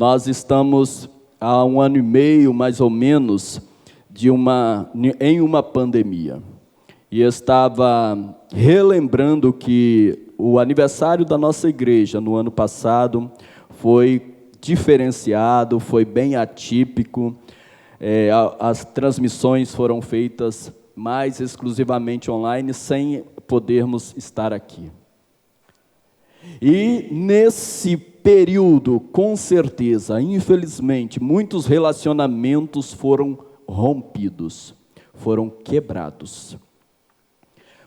Nós estamos há 1 ano e meio, mais ou menos, em uma pandemia. E eu estava relembrando que o aniversário da nossa igreja no ano passado foi diferenciado, foi bem atípico. As transmissões foram feitas mais exclusivamente online, sem podermos estar aqui. E nesse período, com certeza, infelizmente, muitos relacionamentos foram rompidos, foram quebrados.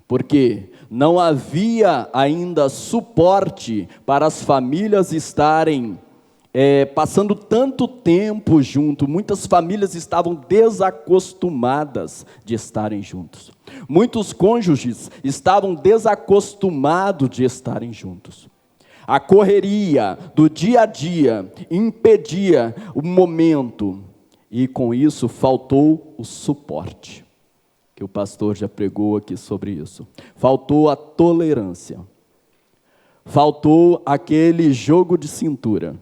Porque não havia ainda suporte para as famílias estarem passando tanto tempo junto. Muitas famílias estavam desacostumadas de estarem juntos. Muitos cônjuges estavam desacostumados de estarem juntos. A correria do dia a dia impedia o momento, e com isso faltou o suporte, que o pastor já pregou aqui sobre isso. Faltou a tolerância, faltou aquele jogo de cintura.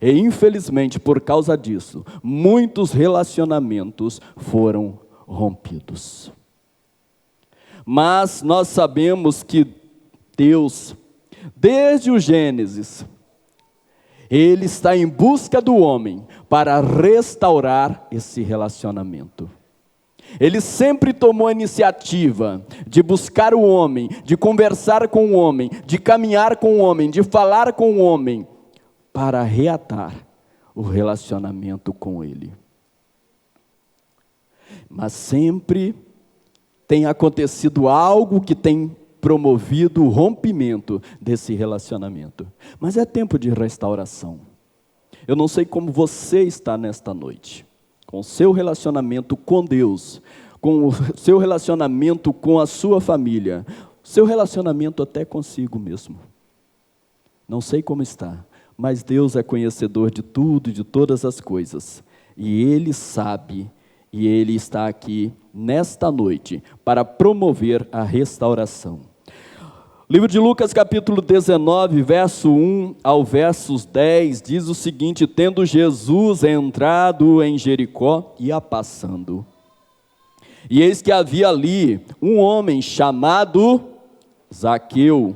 E infelizmente, por causa disso, muitos relacionamentos foram rompidos. Mas nós sabemos que Deus, desde o Gênesis, Ele está em busca do homem para restaurar esse relacionamento. Ele sempre tomou a iniciativa de buscar o homem, de conversar com o homem, de caminhar com o homem, de falar com o homem, para reatar o relacionamento com Ele. Mas sempre tem acontecido algo que tem promovido o rompimento desse relacionamento. Mas é tempo de restauração. Eu não sei como você está nesta noite, com o seu relacionamento com Deus, com o seu relacionamento com a sua família, seu relacionamento até consigo mesmo. Não sei como está, mas Deus é conhecedor de tudo e de todas as coisas, e Ele sabe, e Ele está aqui nesta noite para promover a restauração. Livro de Lucas, capítulo 19, verso 1 ao versos 10, diz o seguinte: tendo Jesus entrado em Jericó, ia passando. E eis que havia ali um homem chamado Zaqueu,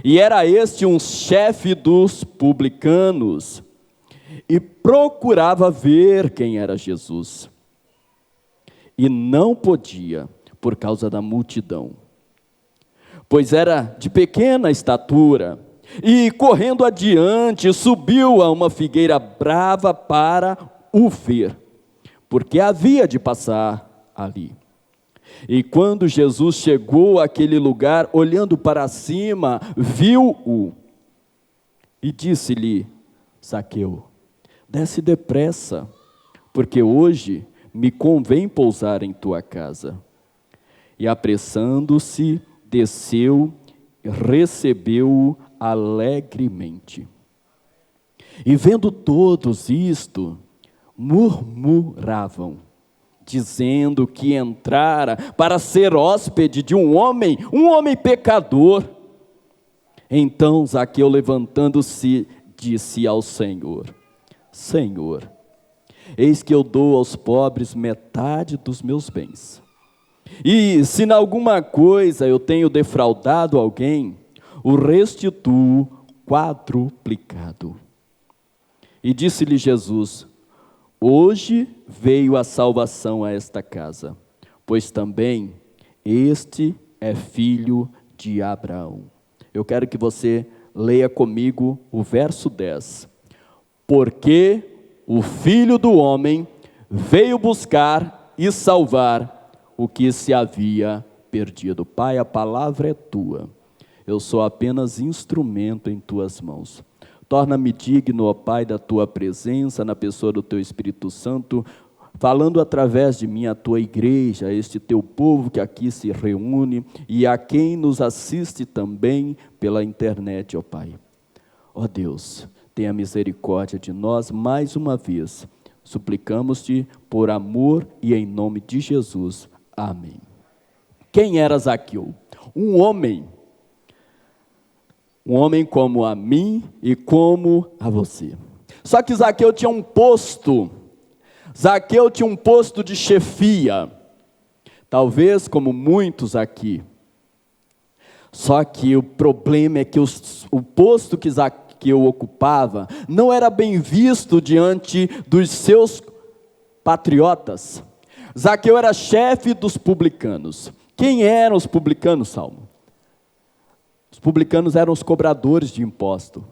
e era este um chefe dos publicanos, e procurava ver quem era Jesus. E não podia, por causa da multidão, pois era de pequena estatura, e correndo adiante, subiu a uma figueira brava para o ver, porque havia de passar ali. E quando Jesus chegou àquele lugar, olhando para cima, viu-o, e disse-lhe: Zaqueu, desce depressa, porque hoje me convém pousar em tua casa. E apressando-se, desceu, recebeu-o alegremente. E vendo todos isto, murmuravam, dizendo que entrara para ser hóspede de um homem pecador. Então Zaqueu, levantando-se, disse ao Senhor: Senhor, eis que eu dou aos pobres metade dos meus bens. E se em alguma coisa eu tenho defraudado alguém, o restituo quadruplicado. E disse-lhe Jesus: hoje veio a salvação a esta casa, pois também este é filho de Abraão. Eu quero que você leia comigo o verso 10. Porque o Filho do Homem veio buscar e salvar o que se havia perdido. Pai, a palavra é tua. Eu sou apenas instrumento em tuas mãos. Torna-me digno, ó Pai, da tua presença, na pessoa do teu Espírito Santo, falando através de mim a tua igreja, este teu povo que aqui se reúne e a quem nos assiste também pela internet, ó Pai. Ó Deus, tenha misericórdia de nós mais uma vez. Suplicamos-te por amor e em nome de Jesus. Amém. Quem era Zaqueu? Um homem como a mim e como a você. Só que Zaqueu tinha um posto. Zaqueu tinha um posto de chefia. Talvez como muitos aqui. Só que o problema é que o posto que Zaqueu ocupava não era bem visto diante dos seus patriotas. Zaqueu era chefe dos publicanos. Quem eram os publicanos, Salmo? Os publicanos eram os cobradores de imposto.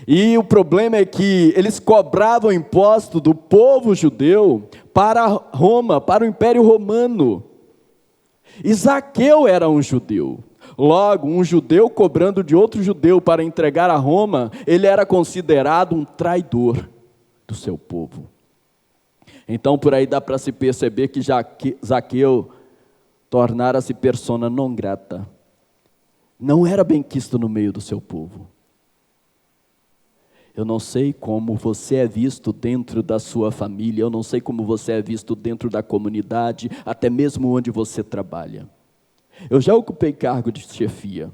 E o problema é que eles cobravam imposto do povo judeu para Roma, para o Império Romano. E Zaqueu era um judeu. Logo, um judeu cobrando de outro judeu para entregar a Roma, ele era considerado um traidor do seu povo. Então, por aí dá para se perceber que Zaqueu tornara-se persona non grata. Não era bem quisto no meio do seu povo. Eu não sei como você é visto dentro da sua família, eu não sei como você é visto dentro da comunidade, até mesmo onde você trabalha. Eu já ocupei cargo de chefia.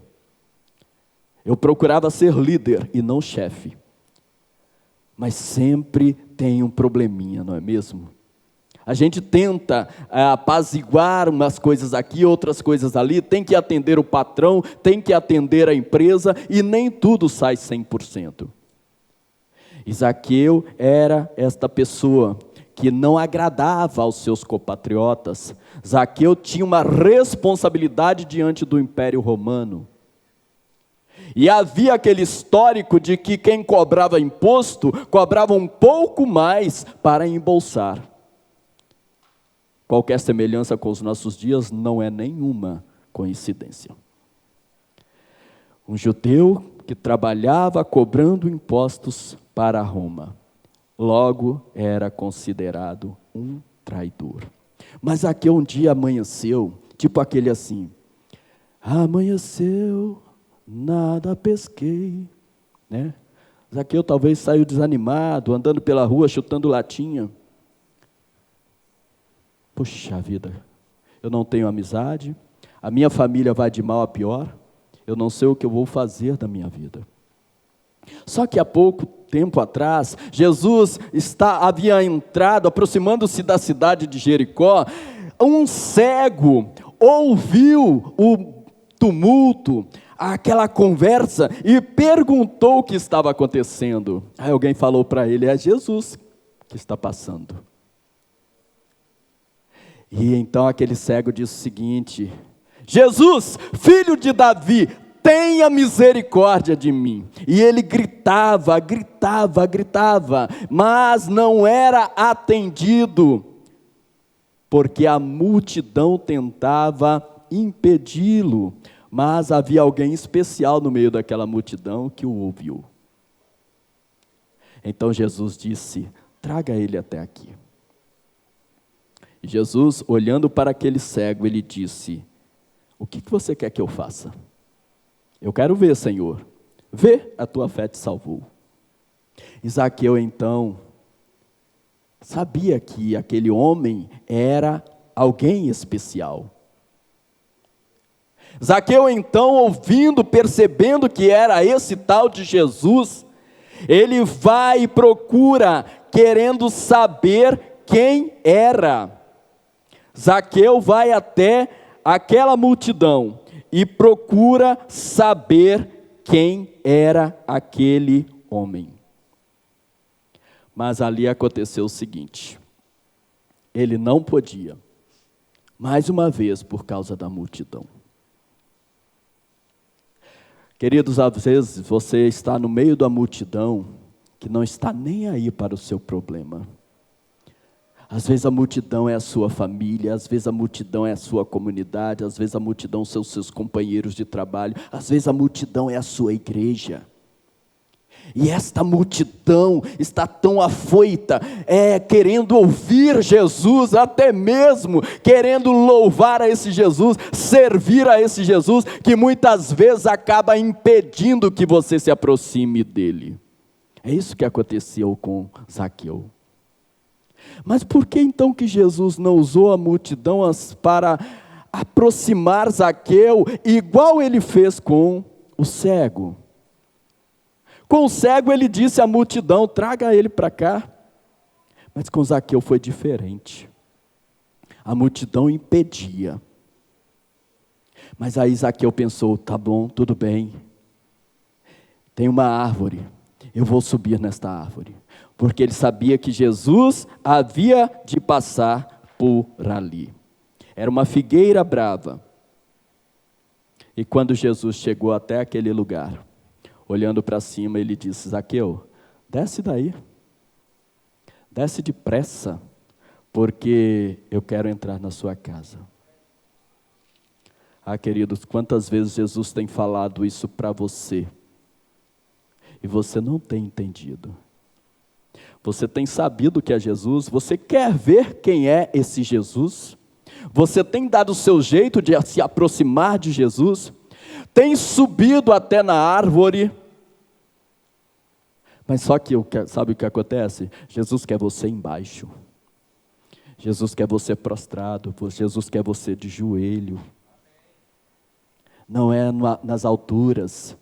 Eu procurava ser líder e não chefe. Mas sempre tem um probleminha, não é mesmo? A gente tenta apaziguar umas coisas aqui, outras coisas ali, tem que atender o patrão, tem que atender a empresa, e nem tudo sai 100%. Zaqueu era esta pessoa que não agradava aos seus compatriotas. Zaqueu tinha uma responsabilidade diante do Império Romano. E havia aquele histórico de que quem cobrava imposto, cobrava um pouco mais para embolsar. Qualquer semelhança com os nossos dias não é nenhuma coincidência. Um judeu que trabalhava cobrando impostos para Roma, logo era considerado um traidor. Mas aqui um dia amanheceu, tipo aquele assim: amanheceu, nada pesquei, né? Zaqueu talvez saiu desanimado, andando pela rua, chutando latinha. Puxa vida, eu não tenho amizade, a minha família vai de mal a pior, eu não sei o que eu vou fazer da minha vida. Só que há pouco tempo atrás, Jesus havia entrado, aproximando-se da cidade de Jericó. Um cego ouviu o tumulto, aquela conversa, e perguntou o que estava acontecendo. Aí alguém falou para ele: é Jesus que está passando. E então aquele cego disse o seguinte: Jesus, filho de Davi, tenha misericórdia de mim. E ele gritava, mas não era atendido, porque a multidão tentava impedi-lo. Mas havia alguém especial no meio daquela multidão que o ouviu. Então Jesus disse: traga ele até aqui. E Jesus, olhando para aquele cego, ele disse: o que você quer que eu faça? Eu quero ver, Senhor. Vê, a tua fé te salvou. E Zaqueu então sabia que aquele homem era alguém especial. Zaqueu então, ouvindo, percebendo que era esse tal de Jesus, ele vai e procura, querendo saber quem era. Zaqueu vai até aquela multidão e procura saber quem era aquele homem. Mas ali aconteceu o seguinte: ele não podia, mais uma vez, por causa da multidão. Queridos, às vezes você está no meio da multidão que não está nem aí para o seu problema. Às vezes a multidão é a sua família, às vezes a multidão é a sua comunidade, às vezes a multidão são os seus companheiros de trabalho, às vezes a multidão é a sua igreja. E esta multidão está tão afoita, querendo ouvir Jesus, até mesmo querendo louvar a esse Jesus, servir a esse Jesus, que muitas vezes acaba impedindo que você se aproxime dele. É isso que aconteceu com Zaqueu. Mas por que então que Jesus não usou a multidão para aproximar Zaqueu, igual ele fez com o cego? Com o cego ele disse à multidão, traga ele para cá. Mas com Zaqueu foi diferente. A multidão impedia. Mas aí Zaqueu pensou, tá bom, tudo bem. Tem uma árvore, eu vou subir nesta árvore. Porque ele sabia que Jesus havia de passar por ali. Era uma figueira brava. E quando Jesus chegou até aquele lugar, olhando para cima, ele disse, Zaqueu, desce daí. Desce depressa, porque eu quero entrar na sua casa. Ah, queridos, quantas vezes Jesus tem falado isso para você, e você não tem entendido. Você tem sabido que é Jesus, você quer ver quem é esse Jesus, você tem dado o seu jeito de se aproximar de Jesus, tem subido até na árvore, mas só que sabe o que acontece? Jesus quer você embaixo, Jesus quer você prostrado, Jesus quer você de joelho, não é nas alturas,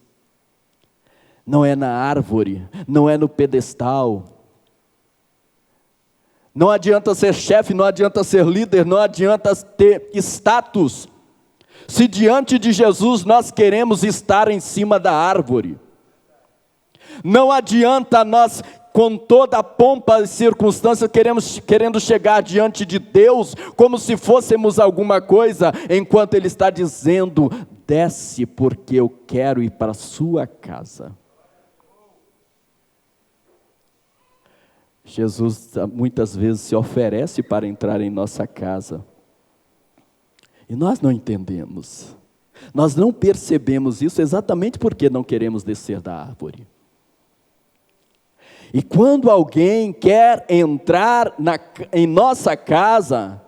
não é na árvore, não é no pedestal. Não adianta ser chefe, não adianta ser líder, não adianta ter status, se diante de Jesus nós queremos estar em cima da árvore. Não adianta nós, com toda a pompa e circunstância, querendo chegar diante de Deus, como se fôssemos alguma coisa, enquanto Ele está dizendo, desce porque eu quero ir para a sua casa. Jesus muitas vezes se oferece para entrar em nossa casa, e nós não entendemos, nós não percebemos isso exatamente porque não queremos descer da árvore. E quando alguém quer entrar em nossa casa,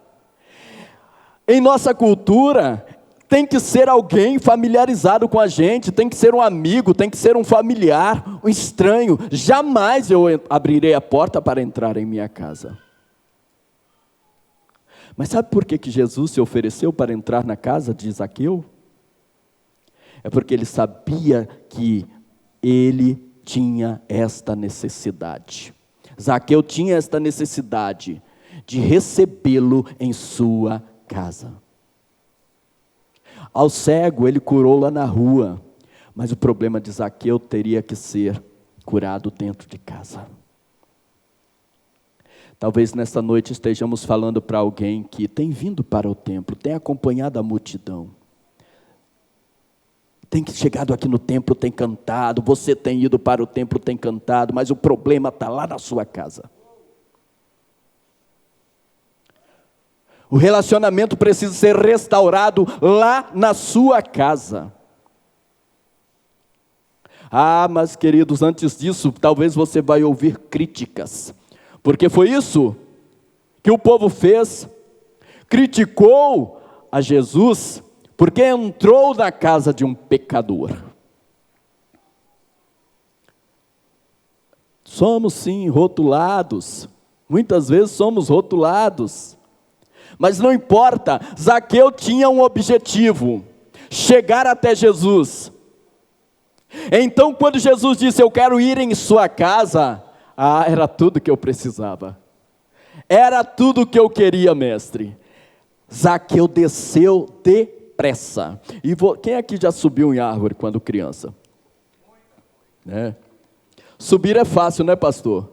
em nossa cultura, tem que ser alguém familiarizado com a gente, tem que ser um amigo, tem que ser um familiar, um estranho. Jamais eu abrirei a porta para entrar em minha casa. Mas sabe por que Jesus se ofereceu para entrar na casa de Zaqueu? É porque ele sabia que ele tinha esta necessidade. Zaqueu tinha esta necessidade de recebê-lo em sua casa. Ao cego ele curou lá na rua, mas o problema de Zaqueu teria que ser curado dentro de casa. Talvez nesta noite estejamos falando para alguém que tem vindo para o templo, tem acompanhado a multidão, tem chegado aqui no templo, tem cantado, você tem ido para o templo, tem cantado, mas o problema está lá na sua casa. O relacionamento precisa ser restaurado lá na sua casa. Ah, mas queridos, antes disso, talvez você vai ouvir críticas, porque foi isso que o povo fez, criticou a Jesus, porque entrou na casa de um pecador. Somos sim rotulados, muitas vezes somos rotulados, mas não importa, Zaqueu tinha um objetivo, chegar até Jesus. Então quando Jesus disse, eu quero ir em sua casa, era tudo que eu precisava, era tudo que eu queria, mestre. Zaqueu desceu depressa. E quem aqui já subiu em árvore quando criança? Subir é fácil, né, pastor?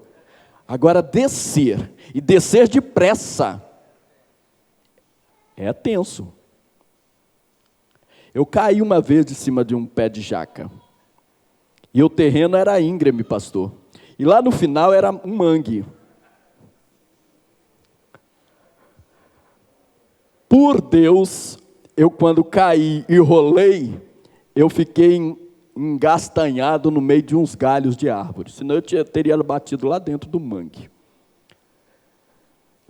Agora descer, e descer depressa, é tenso. Eu caí uma vez de cima de um pé de jaca, e o terreno era íngreme, pastor, e lá no final era um mangue. Por Deus, eu quando caí e rolei, eu fiquei engastanhado no meio de uns galhos de árvore, senão eu teria batido lá dentro do mangue.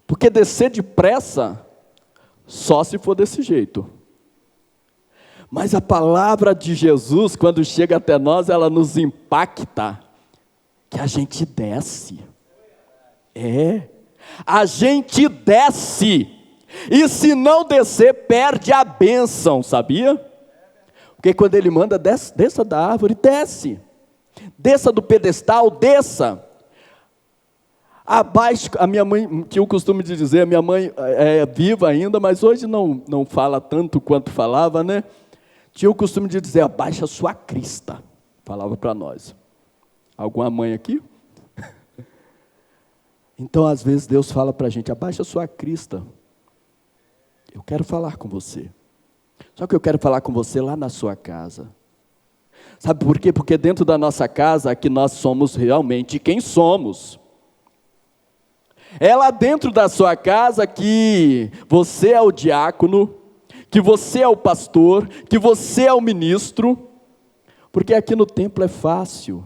Porque descer depressa, só se for desse jeito. Mas a palavra de Jesus, quando chega até nós, ela nos impacta, que a gente desce. A gente desce. E se não descer, perde a bênção, sabia? Porque quando ele manda, desça da árvore, desce. Desça do pedestal, desça. Abaixo, a minha mãe tinha o costume de dizer, a minha mãe é viva ainda, mas hoje não fala tanto quanto falava, né? Tinha o costume de dizer, abaixa a sua crista, falava para nós. Alguma mãe aqui? Então, às vezes, Deus fala para a gente, abaixa a sua crista. Eu quero falar com você. Só que eu quero falar com você lá na sua casa. Sabe por quê? Porque dentro da nossa casa, aqui nós somos realmente quem somos. É lá dentro da sua casa que você é o diácono, que você é o pastor, que você é o ministro, porque aqui no templo é fácil.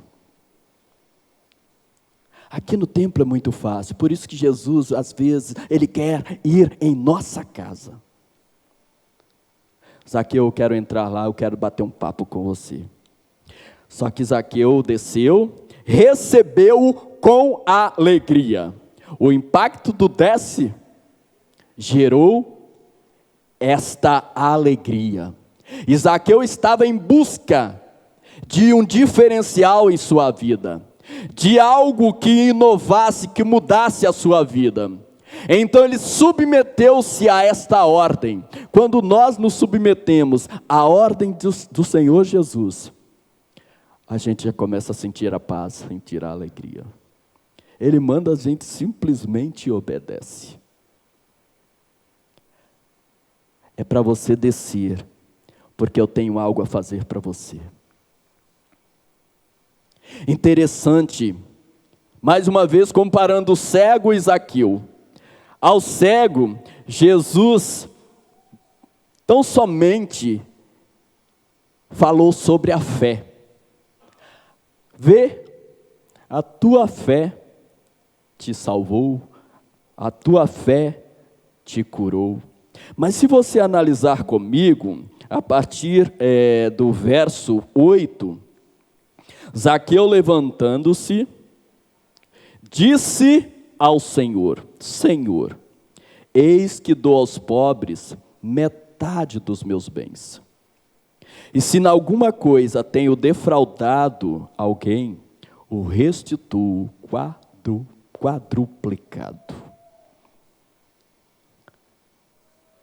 Aqui no templo é muito fácil, por isso que Jesus, às vezes, Ele quer ir em nossa casa. Zaqueu, eu quero entrar lá, eu quero bater um papo com você. Só que Zaqueu desceu, recebeu com alegria. O impacto do desce gerou esta alegria. E Zaqueu estava em busca de um diferencial em sua vida, de algo que inovasse, que mudasse a sua vida. Então ele submeteu-se a esta ordem. Quando nós nos submetemos à ordem do Senhor Jesus, a gente já começa a sentir a paz, sentir a alegria. Ele manda, a gente simplesmente obedece. É para você descer, porque eu tenho algo a fazer para você. Interessante, mais uma vez comparando o cego e Zaqueu. Ao cego, Jesus tão somente falou sobre a fé. Vê, a tua fé te salvou, a tua fé te curou. Mas se você analisar comigo, a partir do verso 8, Zaqueu levantando-se, disse ao Senhor, Senhor, eis que dou aos pobres metade dos meus bens. E se em alguma coisa tenho defraudado alguém, o restituo quadruplicado.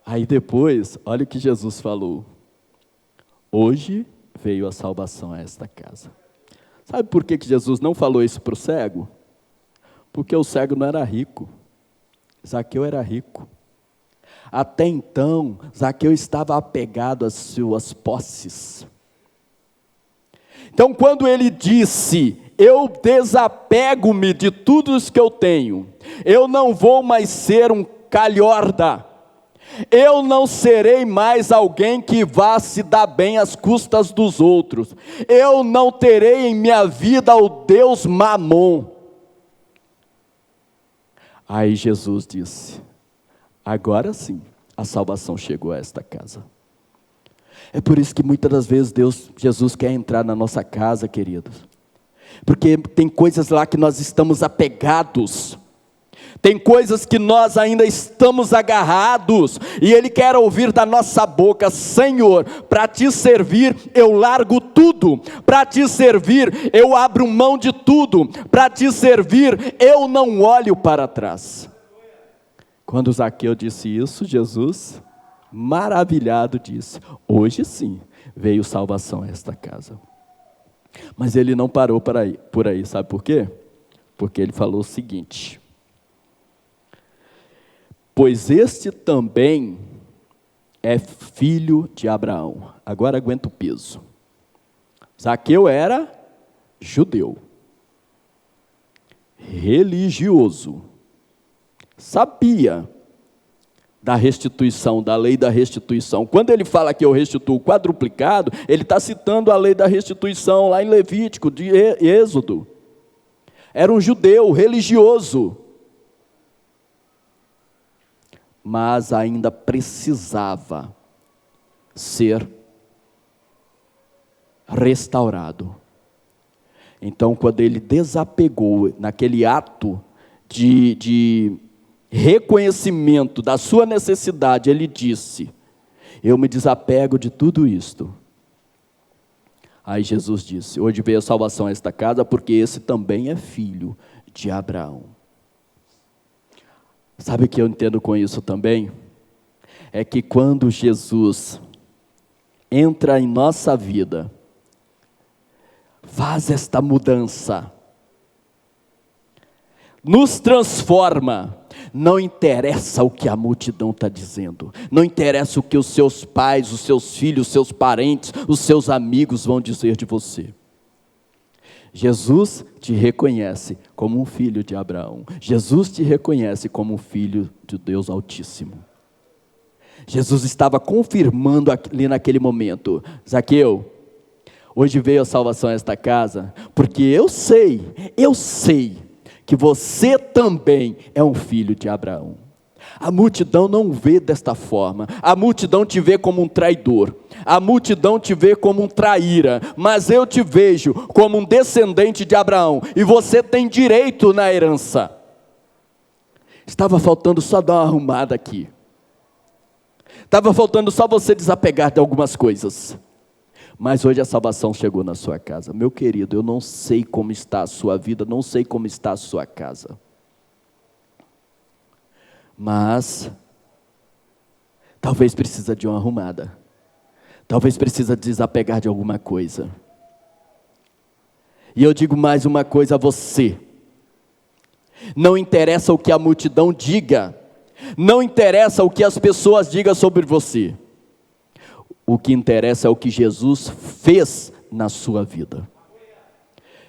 Aí depois, olha o que Jesus falou. Hoje veio a salvação a esta casa. Sabe por que Jesus não falou isso para o cego? Porque o cego não era rico. Zaqueu era rico. Até então, Zaqueu estava apegado às suas posses. Então, quando ele disse, eu desapego-me de tudo isso que eu tenho, eu não vou mais ser um calhorda, eu não serei mais alguém que vá se dar bem às custas dos outros, eu não terei em minha vida o Deus Mamon. Aí Jesus disse, agora sim, a salvação chegou a esta casa. É por isso que muitas das vezes Jesus quer entrar na nossa casa, queridos. Porque tem coisas lá que nós estamos apegados. Tem coisas que nós ainda estamos agarrados. E Ele quer ouvir da nossa boca, Senhor, para te servir eu largo tudo. Para te servir eu abro mão de tudo. Para te servir eu não olho para trás. Quando Zaqueu disse isso, Jesus, maravilhado, disse, hoje sim, veio salvação a esta casa. Mas ele não parou por aí, sabe por quê? Porque ele falou o seguinte, pois este também é filho de Abraão. Agora aguenta o peso. Zaqueu era judeu, religioso, sabia da restituição, da lei da restituição. Quando ele fala que eu restituo quadruplicado, ele está citando a lei da restituição lá em Levítico, de Êxodo. Era um judeu religioso, mas ainda precisava ser restaurado. Então, quando ele desapegou naquele ato de reconhecimento da sua necessidade, ele disse, eu me desapego de tudo isto. Aí Jesus disse: hoje veio a salvação a esta casa, porque esse também é filho de Abraão. Sabe o que eu entendo com isso também? É que quando Jesus entra em nossa vida, faz esta mudança, nos transforma. Não interessa o que a multidão está dizendo, não interessa o que os seus pais, os seus filhos, os seus parentes, os seus amigos vão dizer de você. Jesus te reconhece como um filho de Abraão. Jesus te reconhece como um filho de Deus Altíssimo. Jesus estava confirmando ali naquele momento: Zaqueu, hoje veio a salvação a esta casa, porque eu sei que você também é um filho de Abraão. A multidão não vê desta forma, a multidão te vê como um traidor, a multidão te vê como um traíra, mas eu te vejo como um descendente de Abraão, e você tem direito na herança. Estava faltando só dar uma arrumada aqui, estava faltando só você desapegar de algumas coisas. Mas hoje a salvação chegou na sua casa. Meu querido, eu não sei como está a sua vida, não sei como está a sua casa. Mas talvez precisa de uma arrumada. Talvez precisa desapegar de alguma coisa. E eu digo mais uma coisa a você: não interessa o que a multidão diga, não interessa o que as pessoas digam sobre você. O que interessa é o que Jesus fez na sua vida.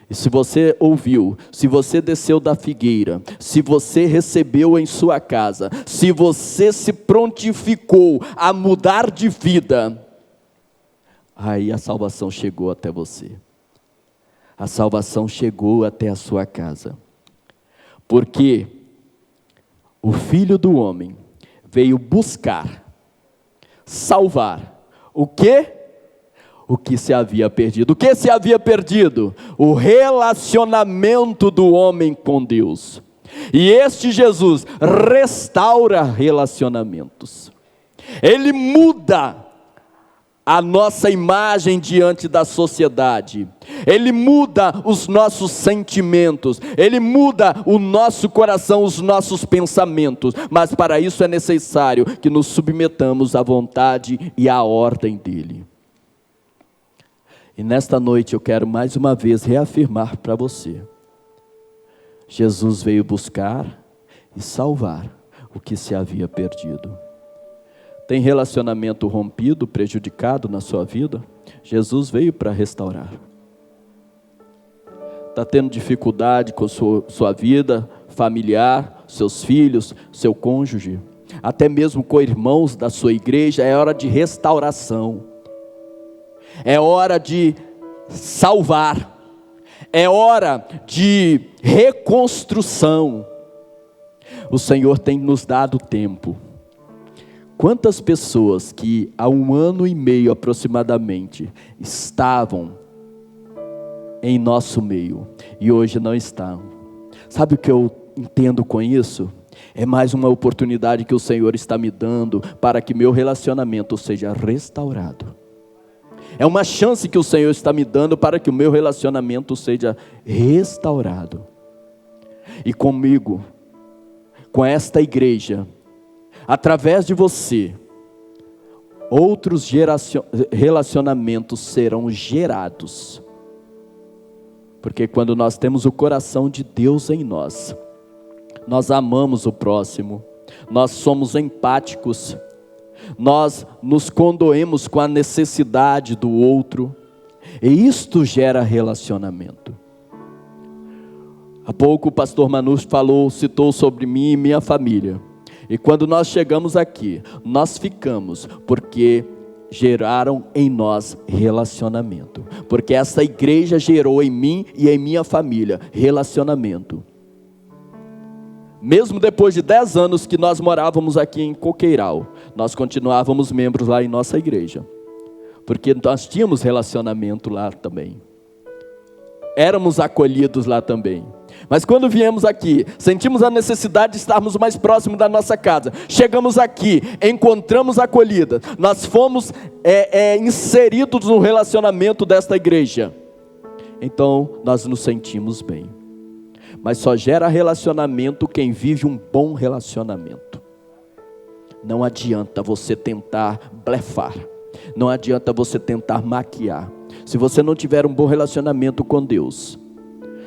E se você ouviu, se você desceu da figueira, se você recebeu em sua casa, se você se prontificou a mudar de vida, aí a salvação chegou até você. A salvação chegou até a sua casa. Porque o Filho do Homem veio buscar, salvar, o quê? O que se havia perdido. O que se havia perdido? O relacionamento do homem com Deus. E este Jesus restaura relacionamentos. Ele muda a nossa imagem diante da sociedade. Ele muda os nossos sentimentos. Ele muda o nosso coração, os nossos pensamentos. Mas para isso é necessário que nos submetamos à vontade e à ordem dele. E nesta noite eu quero mais uma vez reafirmar para você: Jesus veio buscar e salvar o que se havia perdido. Tem relacionamento rompido, prejudicado na sua vida? Jesus veio para restaurar. Está tendo dificuldade com sua vida familiar, seus filhos, seu cônjuge, até mesmo com irmãos da sua igreja? É hora de restauração, é hora de salvar, é hora de reconstrução. O Senhor tem nos dado tempo. Quantas pessoas que há 1 ano e meio aproximadamente estavam em nosso meio e hoje não estão? Sabe o que eu entendo com isso? É mais uma oportunidade que o Senhor está me dando para que meu relacionamento seja restaurado. É uma chance que o Senhor está me dando para que o meu relacionamento seja restaurado. E comigo, com esta igreja, através de você, outros relacionamentos serão gerados. Porque quando nós temos o coração de Deus em nós, nós amamos o próximo, nós somos empáticos, nós nos condoemos com a necessidade do outro, e isto gera relacionamento. Há pouco o pastor Manu citou sobre mim e minha família. E quando nós chegamos aqui, nós ficamos porque geraram em nós relacionamento. Porque essa igreja gerou em mim e em minha família relacionamento. Mesmo depois de 10 anos que nós morávamos aqui em Coqueiral, nós continuávamos membros lá em nossa igreja. Porque nós tínhamos relacionamento lá também. Éramos acolhidos lá também. Mas quando viemos aqui, sentimos a necessidade de estarmos mais próximos da nossa casa. Chegamos aqui, encontramos acolhida. Nós fomos inseridos no relacionamento desta igreja. Então nós nos sentimos bem. Mas só gera relacionamento quem vive um bom relacionamento. Não adianta você tentar blefar. Não adianta você tentar maquiar. Se você não tiver um bom relacionamento com Deus,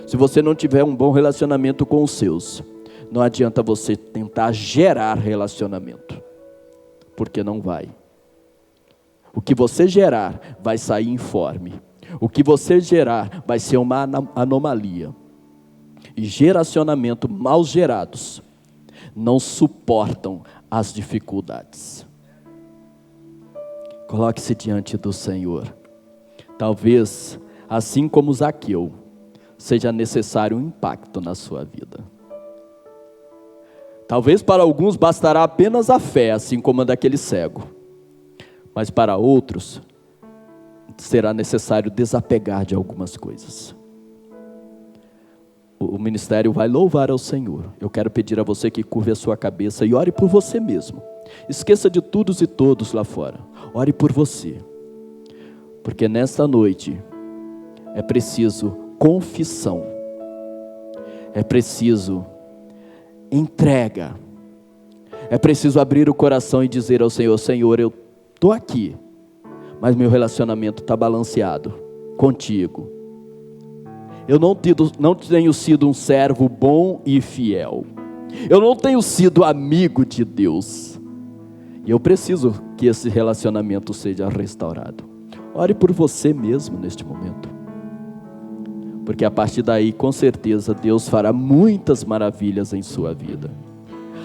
se você não tiver um bom relacionamento com os seus, não adianta você tentar gerar relacionamento, porque não vai. O que você gerar vai sair informe. O que você gerar vai ser uma anomalia. E geracionamento mal gerados não suportam as dificuldades. Coloque-se diante do Senhor. Talvez, assim como Zaqueu, seja necessário um impacto na sua vida. Talvez para alguns bastará apenas a fé, assim como a daquele cego. Mas para outros, será necessário desapegar de algumas coisas. O ministério vai louvar ao Senhor. Eu quero pedir a você que curve a sua cabeça e ore por você mesmo. Esqueça de todos e todos lá fora. Ore por você. Porque nesta noite é preciso confissão. É preciso entrega. É preciso abrir o coração e dizer ao Senhor: Senhor, eu estou aqui, mas meu relacionamento está balanceado contigo. Eu não tenho sido um servo bom e fiel. Eu não tenho sido amigo de Deus. E eu preciso que esse relacionamento seja restaurado. Ore por você mesmo neste momento. Porque a partir daí, com certeza, Deus fará muitas maravilhas em sua vida.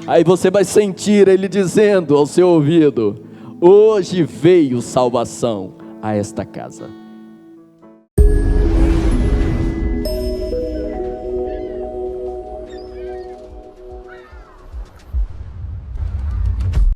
Aí você vai sentir Ele dizendo ao seu ouvido: hoje veio salvação a esta casa.